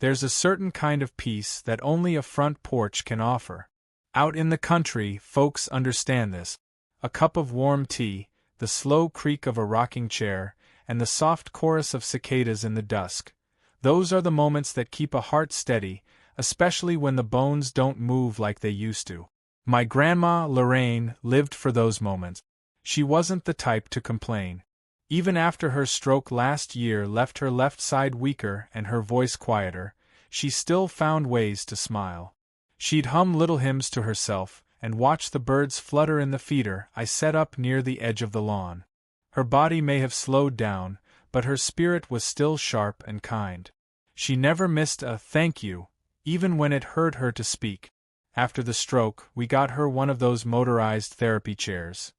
There's a certain kind of peace that only a front porch can offer. Out in the country, folks understand this. A cup of warm tea, the slow creak of a rocking chair, and the soft chorus of cicadas in the dusk. Those are the moments that keep a heart steady, especially when the bones don't move like they used to. My grandma, Lorraine, lived for those moments. She wasn't the type to complain. Even after her stroke last year left her left side weaker and her voice quieter, she still found ways to smile. She'd hum little hymns to herself and watch the birds flutter in the feeder I set up near the edge of the lawn. Her body may have slowed down, but her spirit was still sharp and kind. She never missed a thank you, even when it hurt her to speak. After the stroke, we got her one of those motorized therapy chairs.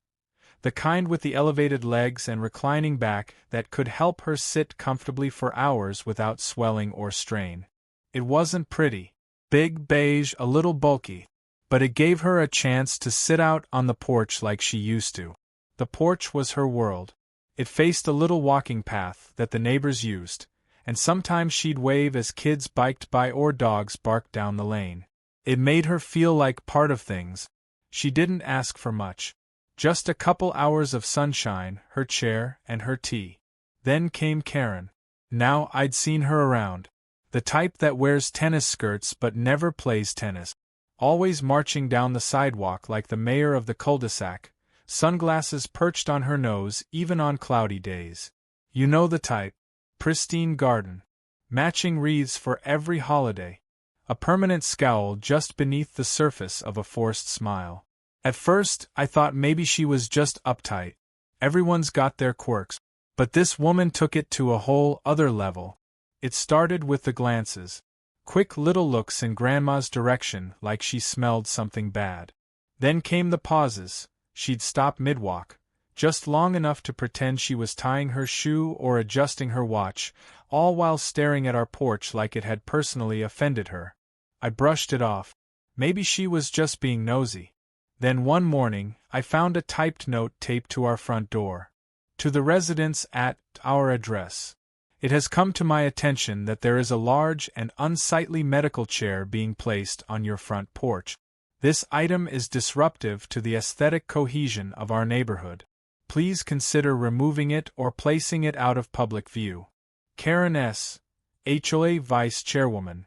The kind with the elevated legs and reclining back that could help her sit comfortably for hours without swelling or strain. It wasn't pretty. Big, beige, a little bulky. But it gave her a chance to sit out on the porch like she used to. The porch was her world. It faced a little walking path that the neighbors used, and sometimes she'd wave as kids biked by or dogs barked down the lane. It made her feel like part of things. She didn't ask for much. Just a couple hours of sunshine, her chair, and her tea. Then came Karen. Now I'd seen her around. The type that wears tennis skirts but never plays tennis. Always marching down the sidewalk like the mayor of the cul-de-sac, sunglasses perched on her nose even on cloudy days. You know the type. Pristine garden. Matching wreaths for every holiday. A permanent scowl just beneath the surface of a forced smile. At first, I thought maybe she was just uptight. Everyone's got their quirks. But this woman took it to a whole other level. It started with the glances. Quick little looks in Grandma's direction like she smelled something bad. Then came the pauses. She'd stop mid-walk, just long enough to pretend she was tying her shoe or adjusting her watch, all while staring at our porch like it had personally offended her. I brushed it off. Maybe she was just being nosy. Then one morning, I found a typed note taped to our front door. To the residents at our address. It has come to my attention that there is a large and unsightly medical chair being placed on your front porch. This item is disruptive to the aesthetic cohesion of our neighborhood. Please consider removing it or placing it out of public view. Karen S., HOA Vice Chairwoman.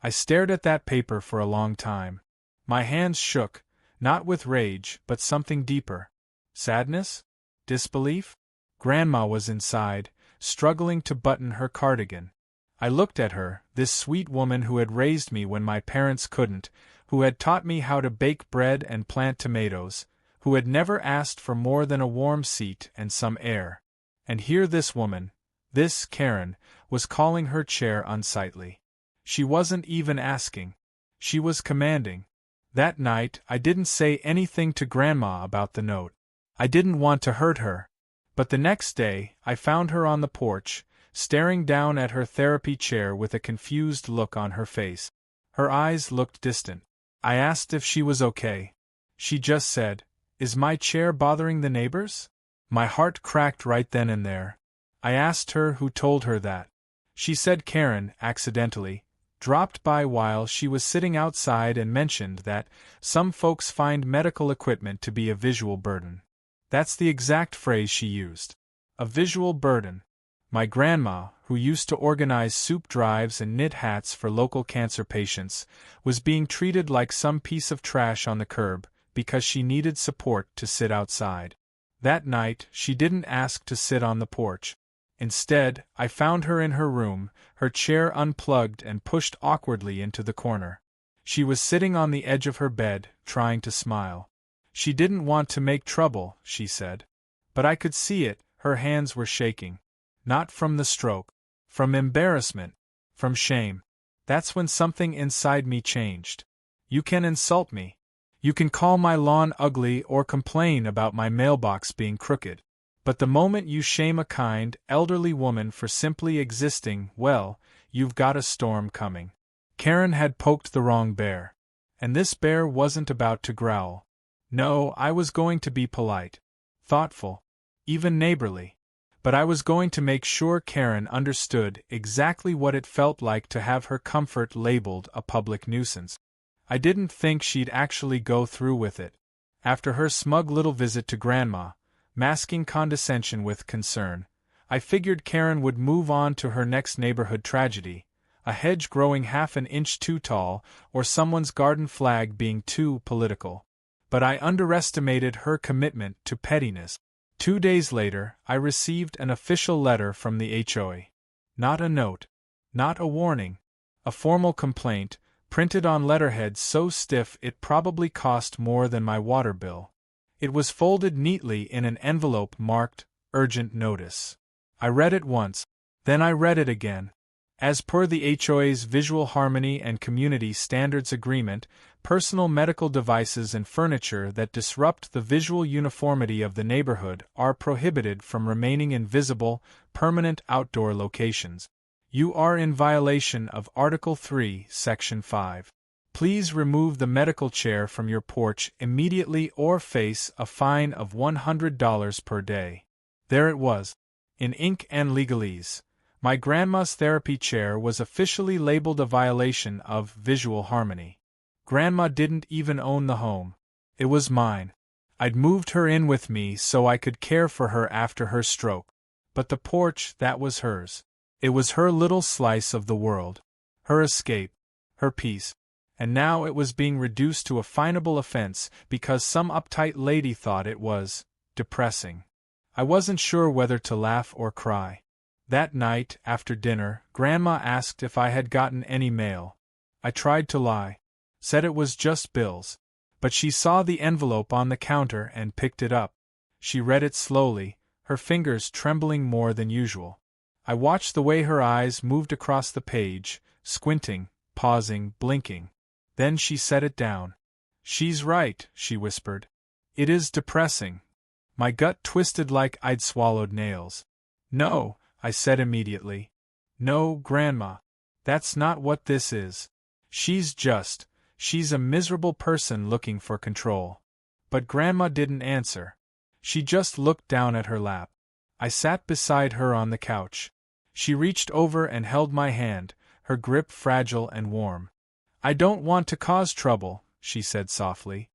I stared at that paper for a long time. My hands shook, not with rage but something deeper. Sadness? Disbelief? Grandma was inside, struggling to button her cardigan. I looked at her, this sweet woman who had raised me when my parents couldn't, who had taught me how to bake bread and plant tomatoes, who had never asked for more than a warm seat and some air. And here this woman, this Karen, was calling her chair unsightly. She wasn't even asking. She was commanding. That night, I didn't say anything to Grandma about the note. I didn't want to hurt her. But the next day, I found her on the porch, staring down at her therapy chair with a confused look on her face. Her eyes looked distant. I asked if she was okay. She just said, "Is my chair bothering the neighbors?" My heart cracked right then and there. I asked her who told her that. She said Karen, accidentally, dropped by while she was sitting outside and mentioned that some folks find medical equipment to be a visual burden. That's the exact phrase she used. A visual burden. My grandma, who used to organize soup drives and knit hats for local cancer patients, was being treated like some piece of trash on the curb because she needed support to sit outside. That night, she didn't ask to sit on the porch. Instead, I found her in her room, her chair unplugged and pushed awkwardly into the corner. She was sitting on the edge of her bed, trying to smile. She didn't want to make trouble, she said. But I could see it, her hands were shaking. Not from the stroke. From embarrassment. From shame. That's when something inside me changed. You can insult me. You can call my lawn ugly or complain about my mailbox being crooked. But the moment you shame a kind, elderly woman for simply existing, well, you've got a storm coming. Karen had poked the wrong bear. And this bear wasn't about to growl. No, I was going to be polite. Thoughtful. Even neighborly. But I was going to make sure Karen understood exactly what it felt like to have her comfort labeled a public nuisance. I didn't think she'd actually go through with it. After her smug little visit to Grandma, masking condescension with concern, I figured Karen would move on to her next neighborhood tragedy, a hedge growing half an inch too tall, or someone's garden flag being too political. But I underestimated her commitment to pettiness. 2 days later, I received an official letter from the HOA. Not a note. Not a warning. A formal complaint, printed on letterhead so stiff it probably cost more than my water bill. It was folded neatly in an envelope marked, "Urgent Notice." I read it once, then I read it again. As per the HOA's Visual Harmony and Community Standards Agreement, personal medical devices and furniture that disrupt the visual uniformity of the neighborhood are prohibited from remaining in visible, permanent outdoor locations. You are in violation of Article 3, Section 5. Please remove the medical chair from your porch immediately or face a fine of $100 per day. There it was, in ink and legalese. My grandma's therapy chair was officially labeled a violation of visual harmony. Grandma didn't even own the home. It was mine. I'd moved her in with me so I could care for her after her stroke. But the porch, that was hers. It was her little slice of the world. Her escape. Her peace. And now it was being reduced to a finable offense because some uptight lady thought it was depressing. I wasn't sure whether to laugh or cry. That night, after dinner, Grandma asked if I had gotten any mail. I tried to lie. Said it was just bills. But she saw the envelope on the counter and picked it up. She read it slowly, her fingers trembling more than usual. I watched the way her eyes moved across the page, squinting, pausing, blinking. Then she set it down. "She's right," she whispered. "It is depressing." My gut twisted like I'd swallowed nails. "No," I said immediately. "No, Grandma. That's not what this is. She's a miserable person looking for control." But Grandma didn't answer. She just looked down at her lap. I sat beside her on the couch. She reached over and held my hand, her grip fragile and warm. "I don't want to cause trouble," she said softly.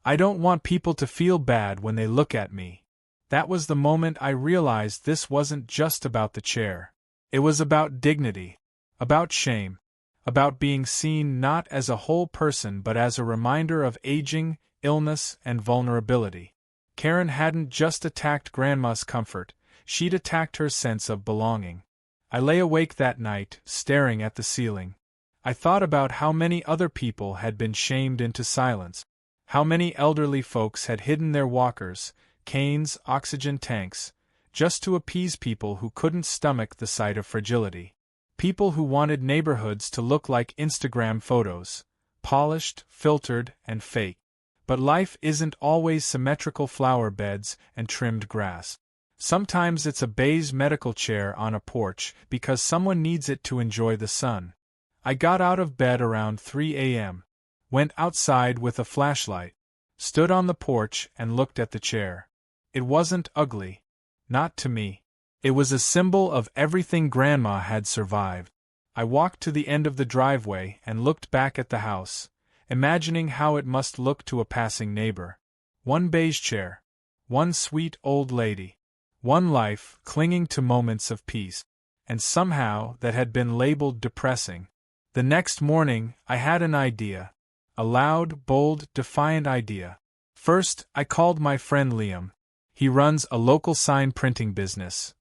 "I don't want people to feel bad when they look at me." That was the moment I realized this wasn't just about the chair. It was about dignity. About shame. About being seen not as a whole person but as a reminder of aging, illness, and vulnerability. Karen hadn't just attacked Grandma's comfort, she'd attacked her sense of belonging. I lay awake that night, staring at the ceiling. I thought about how many other people had been shamed into silence. How many elderly folks had hidden their walkers, canes, oxygen tanks, just to appease people who couldn't stomach the sight of fragility. People who wanted neighborhoods to look like Instagram photos, polished, filtered, and fake. But life isn't always symmetrical flower beds and trimmed grass. Sometimes it's a beige medical chair on a porch because someone needs it to enjoy the sun. I got out of bed around 3 a.m., went outside with a flashlight, stood on the porch and looked at the chair. It wasn't ugly. Not to me. It was a symbol of everything Grandma had survived. I walked to the end of the driveway and looked back at the house, imagining how it must look to a passing neighbor. One beige chair. One sweet old lady. One life clinging to moments of peace. And somehow that had been labeled depressing. The next morning, I had an idea. A loud, bold, defiant idea. First, I called my friend Liam. He runs a local sign printing business.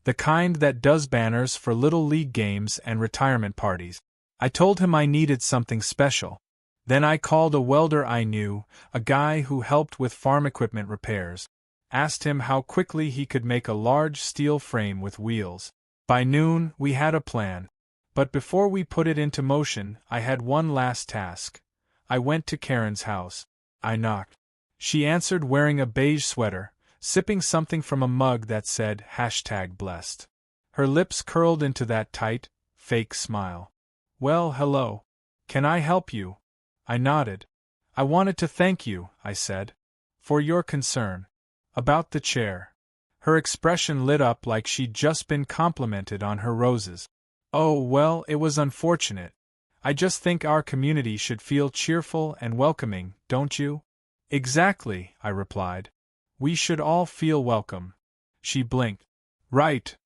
The kind that does banners for little league games and retirement parties. I told him I needed something special. Then I called a welder I knew, a guy who helped with farm equipment repairs. Asked him how quickly he could make a large steel frame with wheels. By noon, we had a plan. But before we put it into motion, I had one last task. I went to Karen's house. I knocked. She answered wearing a beige sweater, sipping something from a mug that said #blessed. Her lips curled into that tight, fake smile. "Well, hello. Can I help you?" I nodded. "I wanted to thank you," I said, "for your concern. About the chair." Her expression lit up like she'd just been complimented on her roses. "Oh, well, it was unfortunate. I just think our community should feel cheerful and welcoming, don't you?" "Exactly," I replied. "We should all feel welcome." She blinked. "Right."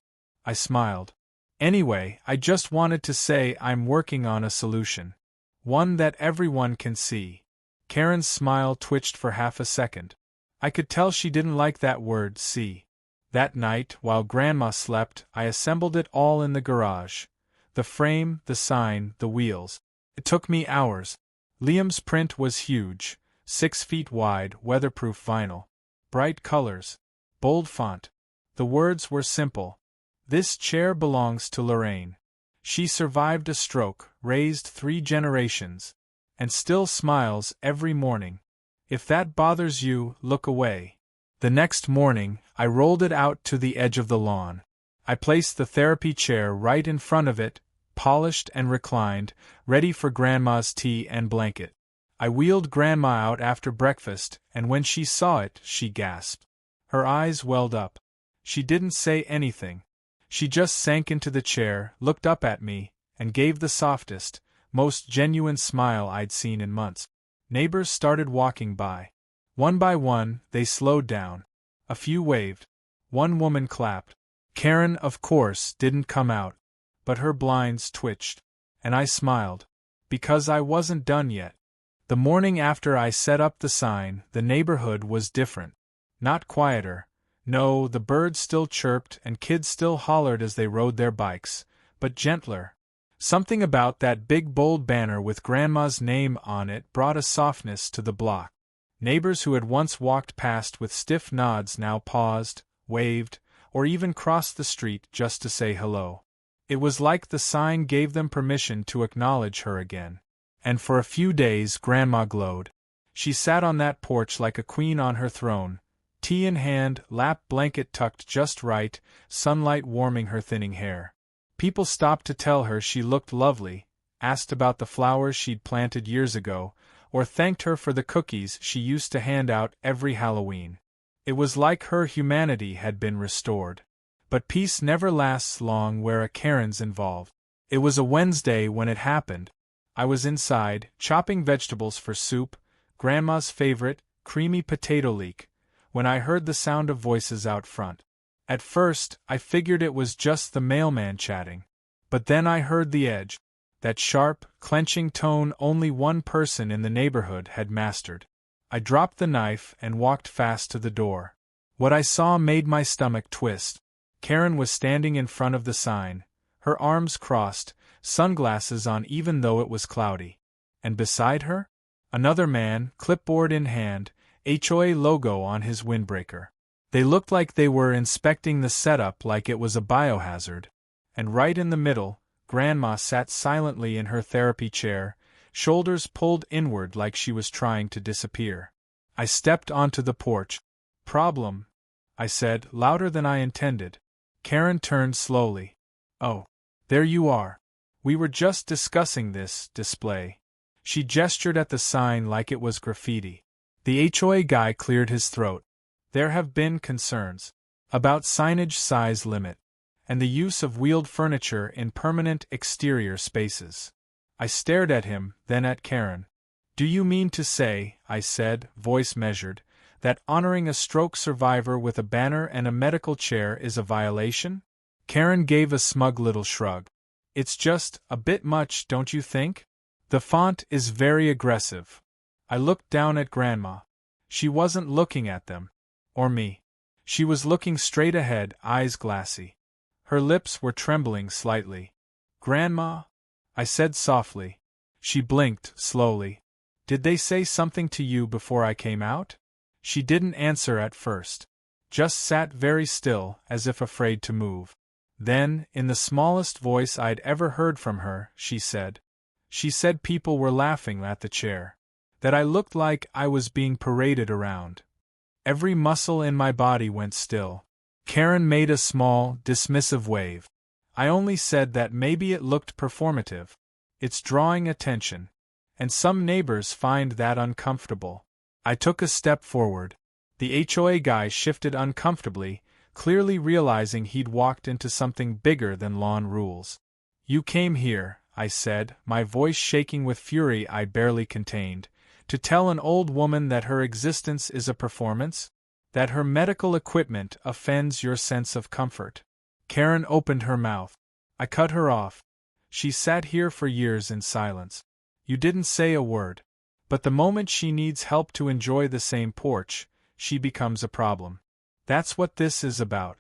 I smiled. "Anyway, I just wanted to say I'm working on a solution. One that everyone can see." Karen's smile twitched for half a second. I could tell she didn't like that word, see. That night, while Grandma slept, I assembled it all in the garage. The frame, the sign, the wheels. It took me hours. Liam's print was huge, 6 feet wide, weatherproof vinyl. Bright colors. Bold font. The words were simple. "This chair belongs to Lorraine. She survived a stroke, raised 3 generations, and still smiles every morning. If that bothers you, look away." The next morning, I rolled it out to the edge of the lawn. I placed the therapy chair right in front of it, polished and reclined, ready for Grandma's tea and blanket. I wheeled Grandma out after breakfast, and when she saw it, she gasped. Her eyes welled up. She didn't say anything. She just sank into the chair, looked up at me, and gave the softest, most genuine smile I'd seen in months. Neighbors started walking by. One by one, they slowed down. A few waved. One woman clapped. Karen, of course, didn't come out. But her blinds twitched. And I smiled. Because I wasn't done yet. The morning after I set up the sign, the neighborhood was different. Not quieter. No, the birds still chirped and kids still hollered as they rode their bikes, but gentler. Something about that big bold banner with Grandma's name on it brought a softness to the block. Neighbors who had once walked past with stiff nods now paused, waved, or even crossed the street just to say hello. It was like the sign gave them permission to acknowledge her again. And for a few days Grandma glowed. She sat on that porch like a queen on her throne, tea in hand, lap blanket tucked just right, sunlight warming her thinning hair. People stopped to tell her she looked lovely, asked about the flowers she'd planted years ago, or thanked her for the cookies she used to hand out every Halloween. It was like her humanity had been restored. But peace never lasts long where a Karen's involved. It was a Wednesday when it happened. I was inside, chopping vegetables for soup, Grandma's favorite, creamy potato leek, when I heard the sound of voices out front. At first, I figured it was just the mailman chatting. But then I heard the edge, that sharp, clenching tone only one person in the neighborhood had mastered. I dropped the knife and walked fast to the door. What I saw made my stomach twist. Karen was standing in front of the sign, her arms crossed, sunglasses on even though it was cloudy. And beside her? Another man, clipboard in hand, HOA logo on his windbreaker. They looked like they were inspecting the setup like it was a biohazard. And right in the middle, Grandma sat silently in her therapy chair, shoulders pulled inward like she was trying to disappear. I stepped onto the porch. "Problem," I said, louder than I intended. Karen turned slowly. "Oh, there you are. We were just discussing this display." She gestured at the sign like it was graffiti. The HOA guy cleared his throat. "There have been concerns about signage size limit and the use of wheeled furniture in permanent exterior spaces." I stared at him, then at Karen. "Do you mean to say," I said, voice measured, "that honoring a stroke survivor with a banner and a medical chair is a violation?" Karen gave a smug little shrug. "It's just a bit much, don't you think? The font is very aggressive." I looked down at Grandma. She wasn't looking at them. Or me. She was looking straight ahead, eyes glassy. Her lips were trembling slightly. "Grandma?" I said softly. She blinked, slowly. "Did they say something to you before I came out?" She didn't answer at first. Just sat very still, as if afraid to move. Then, in the smallest voice I'd ever heard from her, she said people were laughing at the chair. That I looked like I was being paraded around. Every muscle in my body went still. Karen made a small, dismissive wave. I only said that maybe it looked performative. It's drawing attention. And some neighbors find that uncomfortable. I took a step forward. The HOA guy shifted uncomfortably, clearly realizing he'd walked into something bigger than lawn rules. "You came here," I said, my voice shaking with fury I barely contained, "to tell an old woman that her existence is a performance? That her medical equipment offends your sense of comfort?" Karen opened her mouth. I cut her off. "She sat here for years in silence. You didn't say a word. But the moment she needs help to enjoy the same porch, she becomes a problem. That's what this is about.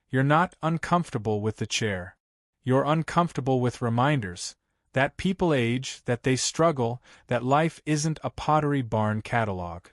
You're not uncomfortable with the chair. You're uncomfortable with reminders that people age, that they struggle, that life isn't a Pottery Barn catalog."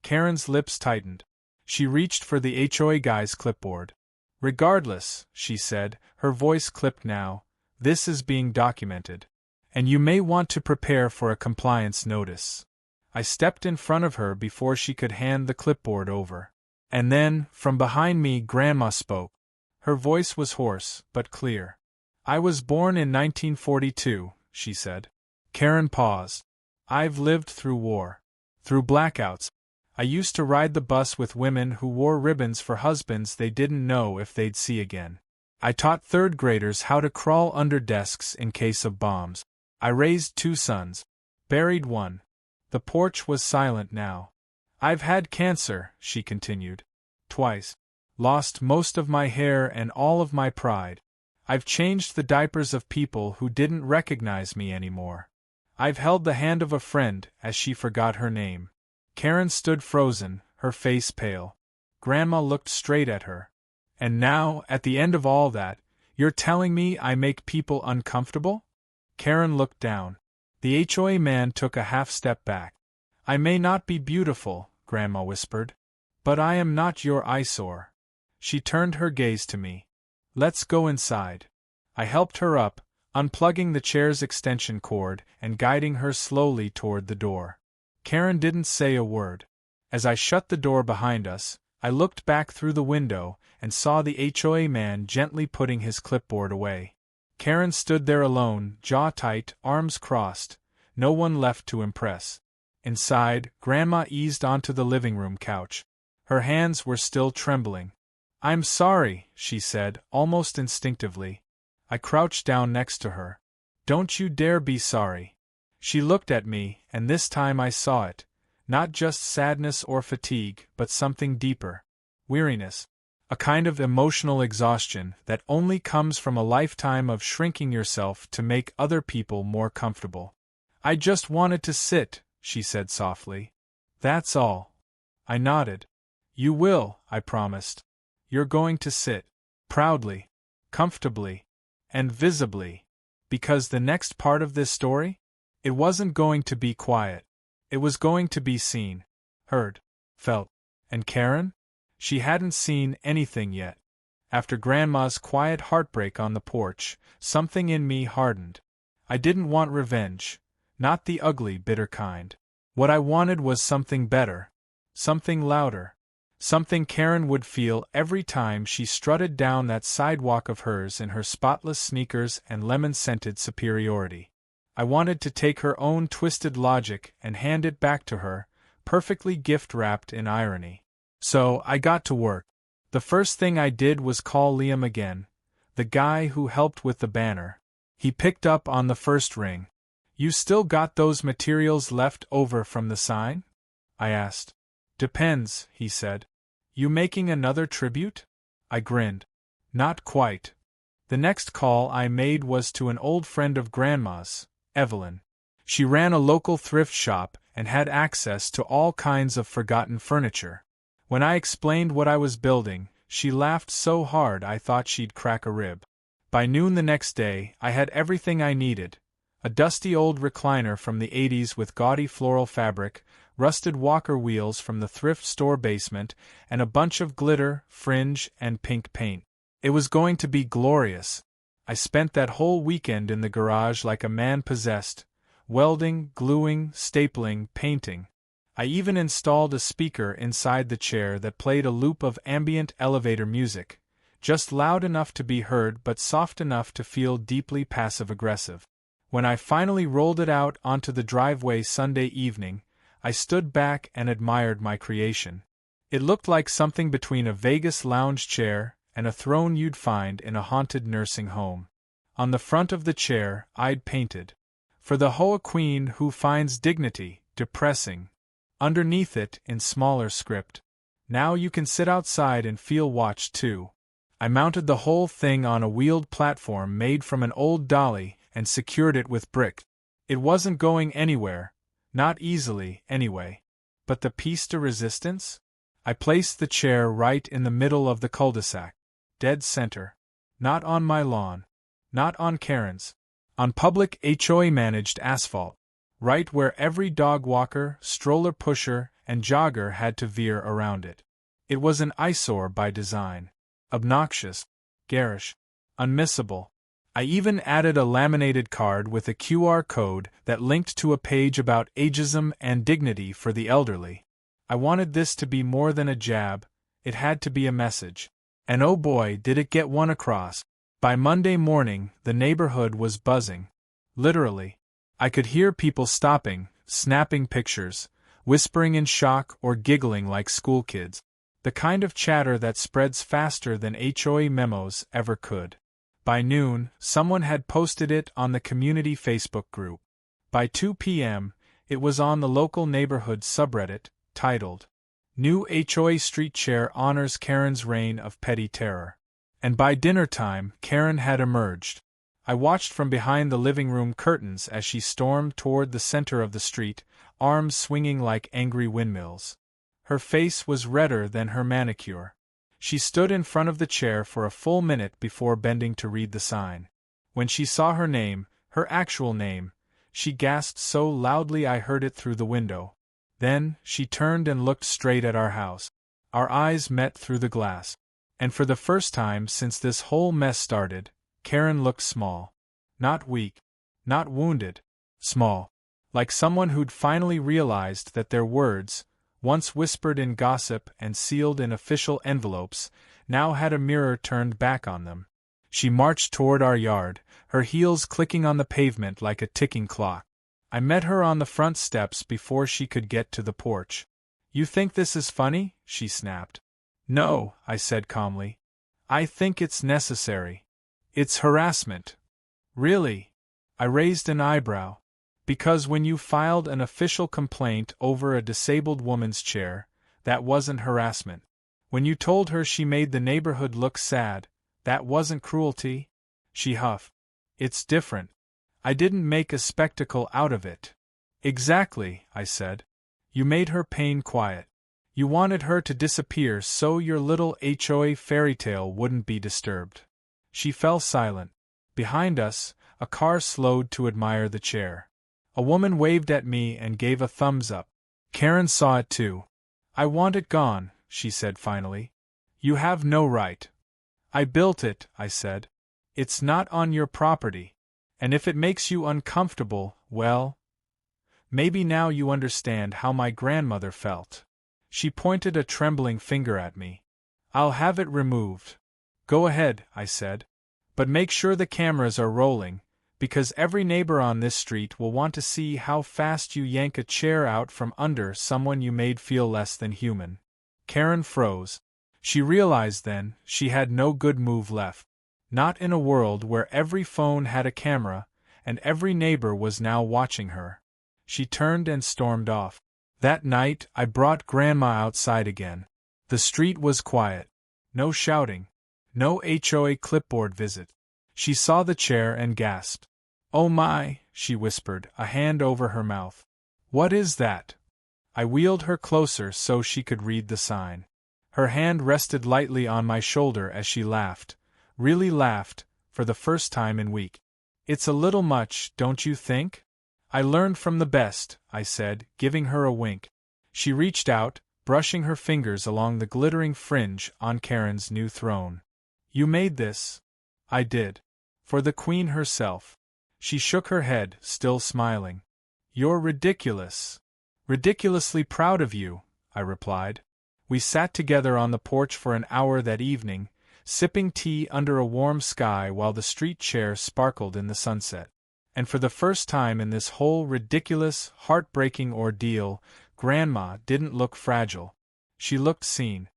Karen's lips tightened. She reached for the HOA guy's clipboard. "Regardless," she said, her voice clipped now, "this is being documented. And you may want to prepare for a compliance notice." I stepped in front of her before she could hand the clipboard over. And then, from behind me, Grandma spoke. Her voice was hoarse, but clear. "I was born in 1942, she said. Karen paused. "I've lived through war. Through blackouts. I used to ride the bus with women who wore ribbons for husbands they didn't know if they'd see again. I taught third graders how to crawl under desks in case of bombs. I raised 2 sons. Buried 1. The porch was silent now. "I've had cancer," she continued. "Twice. Lost most of my hair and all of my pride. I've changed the diapers of people who didn't recognize me anymore. I've held the hand of a friend as she forgot her name." Karen stood frozen, her face pale. Grandma looked straight at her. "And now, at the end of all that, you're telling me I make people uncomfortable?" Karen looked down. The HOA man took a half step back. "I may not be beautiful," Grandma whispered, "but I am not your eyesore." She turned her gaze to me. "Let's go inside." I helped her up, unplugging the chair's extension cord and guiding her slowly toward the door. Karen didn't say a word. As I shut the door behind us, I looked back through the window and saw the HOA man gently putting his clipboard away. Karen stood there alone, jaw tight, arms crossed, no one left to impress. Inside, Grandma eased onto the living room couch. Her hands were still trembling. "I'm sorry," she said, almost instinctively. I crouched down next to her. "Don't you dare be sorry." She looked at me, and this time I saw it. Not just sadness or fatigue, but something deeper. Weariness. A kind of emotional exhaustion that only comes from a lifetime of shrinking yourself to make other people more comfortable. "I just wanted to sit," she said softly. "That's all." I nodded. "You will," I promised. "You're going to sit. Proudly. Comfortably. And visibly. Because the next part of this story? It wasn't going to be quiet. It was going to be seen. Heard. Felt. And Karen? She hadn't seen anything yet. After Grandma's quiet heartbreak on the porch, something in me hardened. I didn't want revenge. Not the ugly, bitter kind. What I wanted was something better. Something louder. Something Karen would feel every time she strutted down that sidewalk of hers in her spotless sneakers and lemon-scented superiority. I wanted to take her own twisted logic and hand it back to her, perfectly gift-wrapped in irony. So, I got to work. The first thing I did was call Liam again, the guy who helped with the banner. He picked up on the first ring. "You still got those materials left over from the sign?" I asked. "Depends," he said. "You making another tribute?" I grinned. "Not quite." The next call I made was to an old friend of Grandma's, Evelyn. She ran a local thrift shop and had access to all kinds of forgotten furniture. When I explained what I was building, she laughed so hard I thought she'd crack a rib. By noon the next day, I had everything I needed. A dusty old recliner from the 80s with gaudy floral fabric, rusted Walker wheels from the thrift store basement, and a bunch of glitter, fringe, and pink paint. It was going to be glorious. I spent that whole weekend in the garage like a man possessed, welding, gluing, stapling, painting. I even installed a speaker inside the chair that played a loop of ambient elevator music, just loud enough to be heard but soft enough to feel deeply passive-aggressive. When I finally rolled it out onto the driveway Sunday evening, I stood back and admired my creation. It looked like something between a Vegas lounge chair and a throne you'd find in a haunted nursing home. On the front of the chair, I'd painted, "For the HOA Queen who finds dignity depressing." Underneath it, in smaller script, "Now you can sit outside and feel watched too." I mounted the whole thing on a wheeled platform made from an old dolly and secured it with brick. It wasn't going anywhere, not easily, anyway. But the piece de resistance? I placed the chair right in the middle of the cul-de-sac. Dead center. Not on my lawn. Not on Karen's. On public HOA-managed asphalt. Right where every dog walker, stroller pusher, and jogger had to veer around it. It was an eyesore by design. Obnoxious. Garish. Unmissable. I even added a laminated card with a QR code that linked to a page about ageism and dignity for the elderly. I wanted this to be more than a jab, it had to be a message. And oh boy, did it get one across. By Monday morning, the neighborhood was buzzing. Literally. I could hear people stopping, snapping pictures, whispering in shock or giggling like schoolkids. The kind of chatter that spreads faster than HOA memos ever could. By noon, someone had posted it on the community Facebook group. By 2 p.m., it was on the local neighborhood subreddit, titled, "New HOA Street Chair Honors Karen's Reign of Petty Terror." And by dinner time, Karen had emerged. I watched from behind the living room curtains as she stormed toward the center of the street, arms swinging like angry windmills. Her face was redder than her manicure. She stood in front of the chair for a full minute before bending to read the sign. When she saw her name, her actual name, she gasped so loudly I heard it through the window. Then, she turned and looked straight at our house. Our eyes met through the glass. And for the first time since this whole mess started, Karen looked small. Not weak. Not wounded. Small. Like someone who'd finally realized that their words, once whispered in gossip and sealed in official envelopes, now had a mirror turned back on them. She marched toward our yard, her heels clicking on the pavement like a ticking clock. I met her on the front steps before she could get to the porch. "You think this is funny?" she snapped. "No," I said calmly. "I think it's necessary. It's harassment." "Really?" I raised an eyebrow. "Because when you filed an official complaint over a disabled woman's chair, that wasn't harassment. When you told her she made the neighborhood look sad, that wasn't cruelty?" She huffed. "It's different. I didn't make a spectacle out of it." "Exactly," I said. "You made her pain quiet. You wanted her to disappear so your little HOA fairy tale wouldn't be disturbed." She fell silent. Behind us, a car slowed to admire the chair. A woman waved at me and gave a thumbs up. Karen saw it too. "I want it gone," she said finally. "You have no right." "I built it," I said. "It's not on your property. And if it makes you uncomfortable, well, maybe now you understand how my grandmother felt." She pointed a trembling finger at me. "I'll have it removed." "Go ahead," I said. "But make sure the cameras are rolling, because every neighbor on this street will want to see how fast you yank a chair out from under someone you made feel less than human." Karen froze. She realized then she had no good move left. Not in a world where every phone had a camera, and every neighbor was now watching her. She turned and stormed off. That night, I brought Grandma outside again. The street was quiet. No shouting. No HOA clipboard visit. She saw the chair and gasped. "Oh my," she whispered, a hand over her mouth. "What is that?" I wheeled her closer so she could read the sign. Her hand rested lightly on my shoulder as she laughed. Really laughed, for the first time in weeks. "It's a little much, don't you think?" "I learned from the best," I said, giving her a wink. She reached out, brushing her fingers along the glittering fringe on Karen's new throne. "You made this?" "I did. For the Queen herself." She shook her head, still smiling. "You're ridiculous." "Ridiculously proud of you," I replied. We sat together on the porch for an hour that evening, sipping tea under a warm sky while the street chair sparkled in the sunset. And for the first time in this whole ridiculous, heartbreaking ordeal, Grandma didn't look fragile. She looked seen.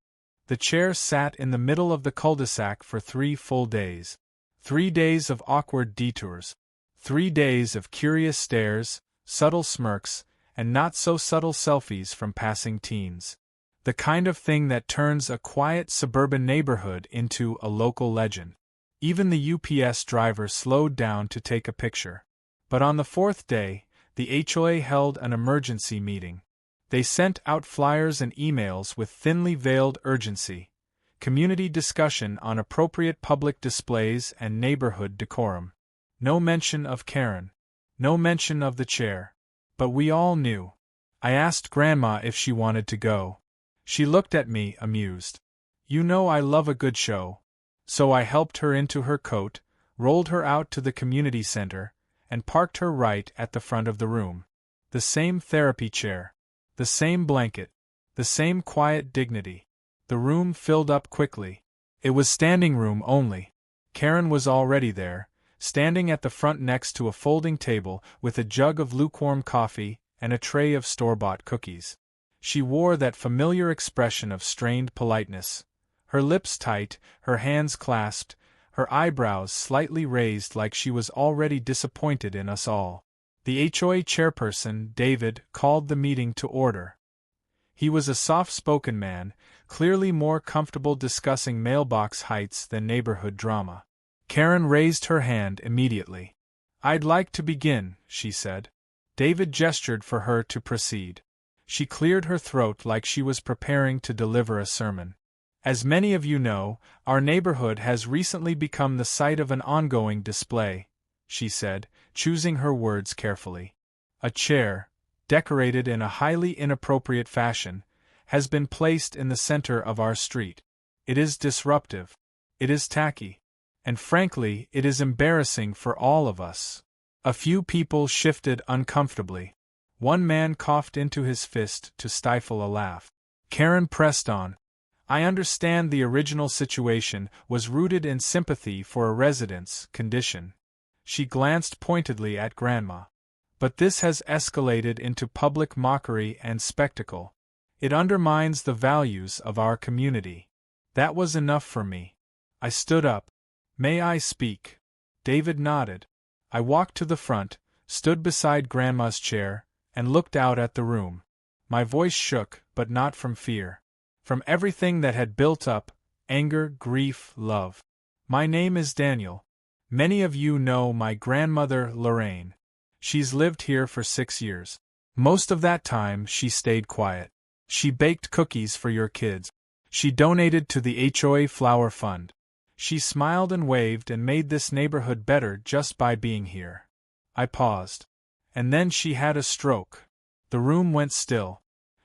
The chair sat in the middle of the cul-de-sac for 3 full days. 3 days of awkward detours. 3 days of curious stares, subtle smirks, and not-so-subtle selfies from passing teens. The kind of thing that turns a quiet suburban neighborhood into a local legend. Even the UPS driver slowed down to take a picture. But on the 4th day, the HOA held an emergency meeting. They sent out flyers and emails with thinly veiled urgency. Community discussion on appropriate public displays and neighborhood decorum. No mention of Karen. No mention of the chair. But we all knew. I asked Grandma if she wanted to go. She looked at me, amused. You know I love a good show. So I helped her into her coat, rolled her out to the community center, and parked her right at the front of the room. The same therapy chair. The same blanket. The same quiet dignity. The room filled up quickly. It was standing room only. Karen was already there, standing at the front next to a folding table with a jug of lukewarm coffee and a tray of store-bought cookies. She wore that familiar expression of strained politeness, her lips tight, her hands clasped, her eyebrows slightly raised like she was already disappointed in us all. The HOA chairperson, David, called the meeting to order. He was a soft-spoken man, clearly more comfortable discussing mailbox heights than neighborhood drama. Karen raised her hand immediately. I'd like to begin, she said. David gestured for her to proceed. She cleared her throat like she was preparing to deliver a sermon. As many of you know, our neighborhood has recently become the site of an ongoing display, she said, choosing her words carefully. A chair, decorated in a highly inappropriate fashion, has been placed in the center of our street. It is disruptive. It is tacky. And frankly, it is embarrassing for all of us. A few people shifted uncomfortably. One man coughed into his fist to stifle a laugh. Karen pressed on. I understand the original situation was rooted in sympathy for a resident's condition. She glanced pointedly at Grandma. But this has escalated into public mockery and spectacle. It undermines the values of our community. That was enough for me. I stood up. May I speak? David nodded. I walked to the front, stood beside Grandma's chair, and looked out at the room. My voice shook, but not from fear. From everything that had built up, anger, grief, love. My name is Daniel. Many of you know my grandmother, Lorraine. She's lived here for 6 years. Most of that time she stayed quiet. She baked cookies for your kids. She donated to the HOA Flower Fund. She smiled and waved and made this neighborhood better just by being here. I paused. And then she had a stroke. The room went still.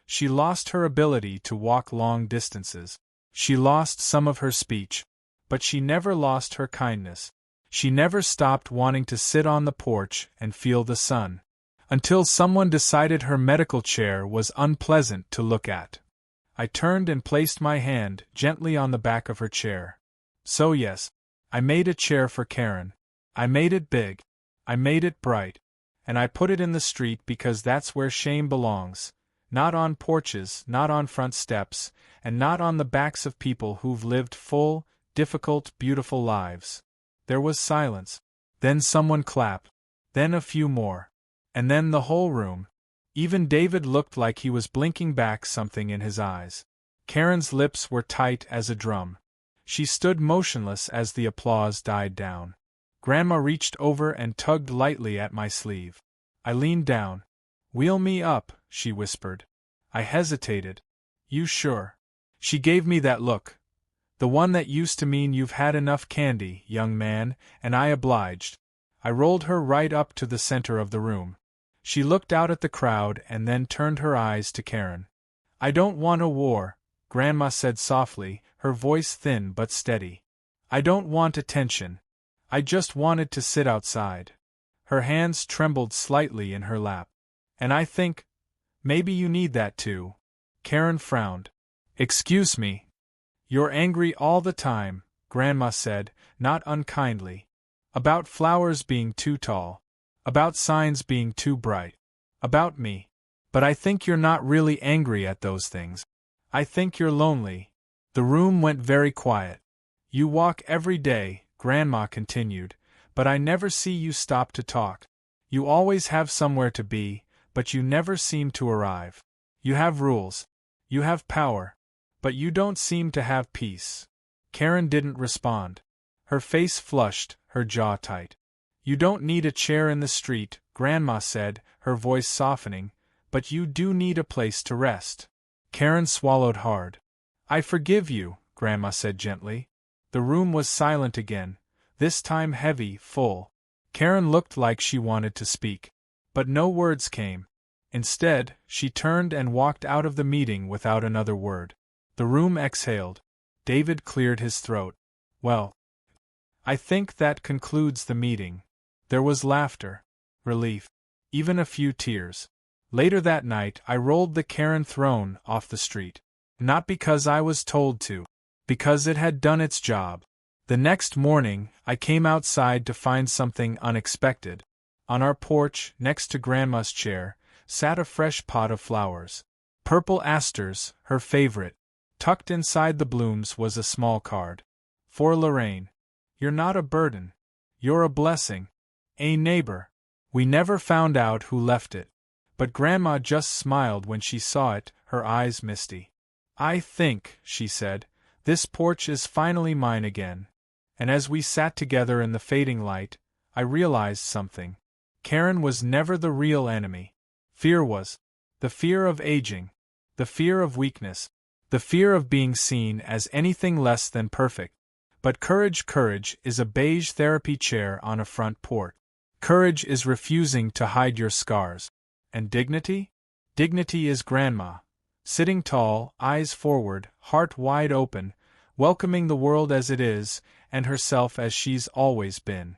She lost her ability to walk long distances. She lost some of her speech. But she never lost her kindness. She never stopped wanting to sit on the porch and feel the sun. Until someone decided her medical chair was unpleasant to look at. I turned and placed my hand gently on the back of her chair. So yes, I made a chair for Karen. I made it big. I made it bright. And I put it in the street because that's where shame belongs. Not on porches, not on front steps, and not on the backs of people who've lived full, difficult, beautiful lives. There was silence. Then someone clapped. Then a few more. And then the whole room. Even David looked like he was blinking back something in his eyes. Karen's lips were tight as a drum. She stood motionless as the applause died down. Grandma reached over and tugged lightly at my sleeve. I leaned down. Wheel me up, she whispered. I hesitated. You sure? She gave me that look. The one that used to mean you've had enough candy, young man, and I obliged. I rolled her right up to the center of the room. She looked out at the crowd and then turned her eyes to Karen. I don't want a war, Grandma said softly, her voice thin but steady. I don't want attention. I just wanted to sit outside. Her hands trembled slightly in her lap. And I think, maybe you need that too. Karen frowned. Excuse me. You're angry all the time, Grandma said, not unkindly. About flowers being too tall. About signs being too bright. About me. But I think you're not really angry at those things. I think you're lonely. The room went very quiet. You walk every day, Grandma continued, but I never see you stop to talk. You always have somewhere to be, but you never seem to arrive. You have rules. You have power. But you don't seem to have peace. Karen didn't respond. Her face flushed, her jaw tight. You don't need a chair in the street, Grandma said, her voice softening, but you do need a place to rest. Karen swallowed hard. I forgive you, Grandma said gently. The room was silent again, this time heavy, full. Karen looked like she wanted to speak. But no words came. Instead, she turned and walked out of the meeting without another word. The room exhaled. David cleared his throat. Well, I think that concludes the meeting. There was laughter, relief, even a few tears. Later that night I rolled the Karen throne off the street. Not because I was told to. Because it had done its job. The next morning, I came outside to find something unexpected. On our porch, next to Grandma's chair, sat a fresh pot of flowers. Purple asters, her favorite. Tucked inside the blooms was a small card. For Lorraine. You're not a burden. You're a blessing. A neighbor. We never found out who left it. But Grandma just smiled when she saw it, her eyes misty. I think, she said, this porch is finally mine again. And as we sat together in the fading light, I realized something. Karen was never the real enemy. Fear was. The fear of aging. The fear of weakness. The fear of being seen as anything less than perfect. But courage is a beige therapy chair on a front porch. Courage is refusing to hide your scars. And dignity? Dignity is Grandma. Sitting tall, eyes forward, heart wide open, welcoming the world as it is, and herself as she's always been.